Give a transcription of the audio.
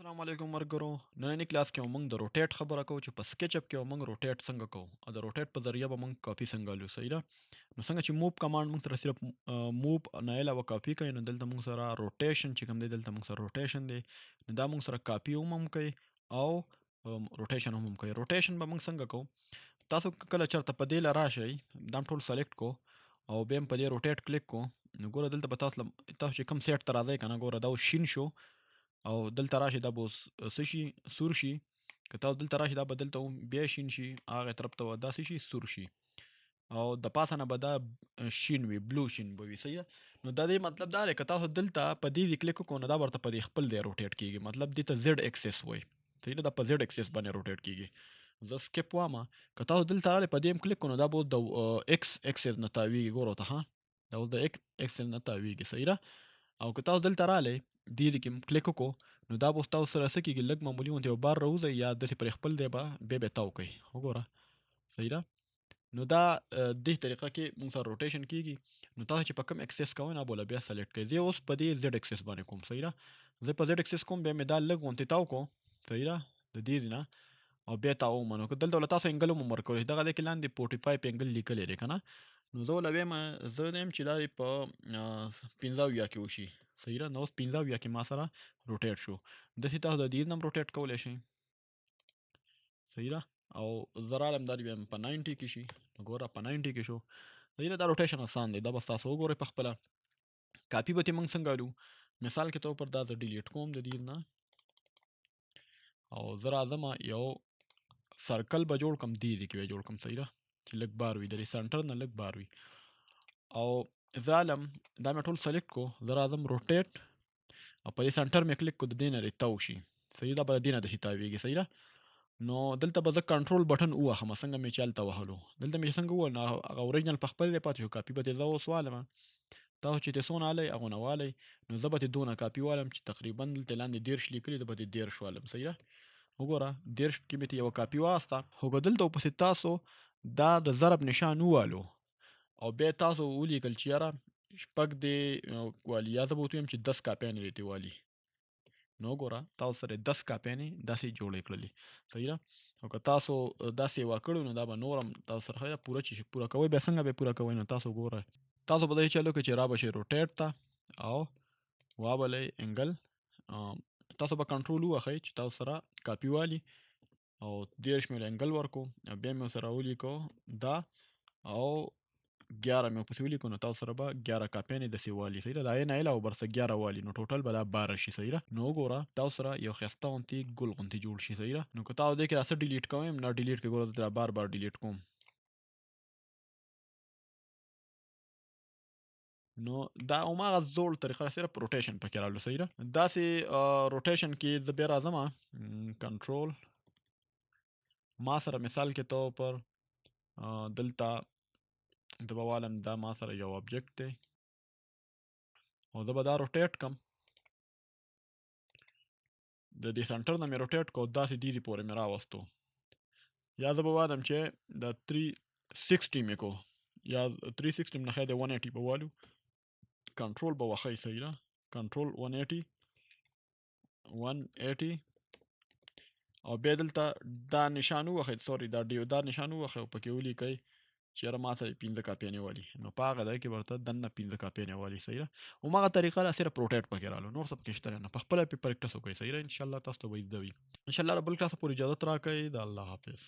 السلام علیکم مرګرو. نننی کلاس کې موږ د روټیټ خبره کوو چې په سکیچ اپ کې موږ روټیټ څنګه کوو او د روټیټ په ذریعہ به موږ کاپی څنګه لیو. صحیح ده. نو څنګه چې موو کمانډ موږ سره صرف موو نه علاوه کاپی کوي، نو دلته موږ سره روټیشن چې کوم دی دلته موږ سره روټیشن دی، نو دا موږ سره کاپی هم کوي او روټیشن هم کوي. روټیشن به موږ څنګه کوو؟ تاسو کله چرته په دې لاره شئ دا ټول سلیکټ کو او بیا په دې روټیټ کلیک کو، نو ګوره دلته به تاسو چې کوم سیټ ته راځئ کنه، ګوره دا شین شو او دلته راشي دا به څه شي، سور شي. که تاسو دلته راشي دا به دلته هم بیا شین شي، هغه طرف ته به دا څه شي، سور شي او د پاسه نه به دا شین وي، بلو شین به وي. صحیح ده. نو دا دې مطلب دا دی که تاسو دلته په دې کلیک وکړو نو دا ورته په دې خپل دی روټیټ کیږي، مطلب دې ته زیډ اکسس وایي. صحیح ده. دا په زیډ اکسس باندې روټیټ کیږي. زه سکیپ وامه، که تاسو دلته راغلئ په دې هم کلیک کړو نو دا به د ایکس اکسس نه تاویږي. ګوره ورته ها، دا اوس د ایکس اکسس نه تاویږي. صحیح ده. او که تاسو دلته راغلئ دې کې کلیک وکړو نو دا به تاسو سره څه کېږي، لږ معمولي غوندې یو بار راوځي یا داسې پرې خپل دی به بیا تاو کوي. وګوره. صحیح ده. نو دا دې طریقه کې موږ سره روټیشن کېږي. نو تاسو چې په کوم اکسس کوئ نو بوله بیا سلیکټ کړئ. زه اوس په دې زیډ اکسس باندې کوم. صحیح ده. زه په زیډ اکسس کوم، بیا مې دا لږ غوندې تاو کو. صحیح ده. د دې نه او بیا تاو ومنو که دلته ول تاسو انګل هم ورکوئ، دغه دی کې لاندې 45 انګل لیکلی دی که نه، نو زه ول ویم زه وایم چې دا دې په 15 کې وشي. صحیح ده. نو اوس 15 کې ما سره روټیټ شو. داسې تاسو د دې نه هم روټیټ کولی شئ. صحیح ده. او زه رالم دا بیا په 90 کې شي، نو ګوره په 90 کې شو. صحیح ده. دا روټیشن آسان دی، دا بس تاسو وګورئ په خپله. کاپي به ترې موږ څنګه لو؟ مثال کې طور پر دا زه ډیلیټ کوم د دې نه او زه راځم یو سرکل به جوړ کړم، دې کې به جوړ کړم. صحیح ده. چې لږ بار وي، د سنټر نه لږ بار وي. او زه علم دا مې ټول سلیکټ کو، زه راځم روټیټ او په دې سنټر مې کلیک کو، د دې نه دې تاو شي. صحیح ده. به د دې نه داسې تاویږي. صحیح ده. نو دلته به زه کنټرول بټن ووهم څنګه مې چې هلته وهلو، دلته مې څنګه ووهل نو هغه اوریجنل په خپل دی پاتې شو. کاپي به ترې زه اوس والمه، تاسو چې ترې څونه والئ هغونه والئ. نو زه به ترې دونه کاپي والم چې تقریبا دلته لاندې 13 لیکلي، زه به ترې 13 والم. صحیح ده. وګوره 13 کې مې ترې یوه کاپي واخیسته، خو که دلته ورپسې تاسو دا د ضرب نشان ووالو او بیا تاسو ولیکل چې یاره شپږ دې والي، یا زه به ورته ووایم چې 10 کاپیانې دې ترې والي، نو وګوره تاسو سره 10 کاپیانې داسې جوړې کړلې. صحیح ده. او که تاسو داسې یې وکړو نو دا به نور هم تاسو سره ښه پوره چې پوره کوئ، بیا څنګه به پوره کوئ نو تاسو ګوره تاسو به داسې چل وکړئ چې را به شئ روټیټ ته او وابلئ انګل. تاسو به کنټرول ووهئ چې تاسو سره کاپي والي او 13 مې له انګل ورکو، بیا مې ورسره ولیکو دا او 11 مې ورپسې ولیکو، نو تاسو سره به 11 کاپیانې داسې والي. صحیح ده. د هغې نه علاوه ورسره 11 والي، نو ټوټل به دا 12 شي. صحیح ده. نو وګوره تاسو سره یو ښایسته غوندې ګل غوندې جوړ شي. صحیح ده. نو که تاسو دې کې دا څه ډیلیټ کوئ نه ډیلیټ کړئ، ګوره دا بار بار ډیلیټ کوم. نو دا هماغه زوړ طریقه صرف روټیشن پکې راغلو. صحیح ده. داسې روټیشن کې زه بیا راځم کنټرول، ما سره مثال کې تو پر دلته د به والم دا ما سره یو آبجیکټ دی او زه به دا روټیټ کم، د دې سنټر نه مې روټیټ کو، داسې دې پورې مې راوستو، یا زه به وایم چې د 360 مې کو، یا 360 نه ښایي د 180 به والو. کنټرول به وهئ. صحیح ده. کنټرول 180 او بیا دلته دا نشان ووهئ، سوري دا نشان ووهئ او پکې ولیکئ چې یاره ما سره 15 کاپیانې والي، نو په هغه ځای کې ورته دننه 15 کاپیانې والي. صحیح ده. هماغه طریقه ده، صرف روټیټ پکې راغلو، نور څه پکې شته نه، په خپله پرې پریکټس وکړئ. صحیح ده. انشاءالله تاسو ته به زده وي. انشاءالله رب الکلاس پورې اجازت راکئ. د الله حافظ.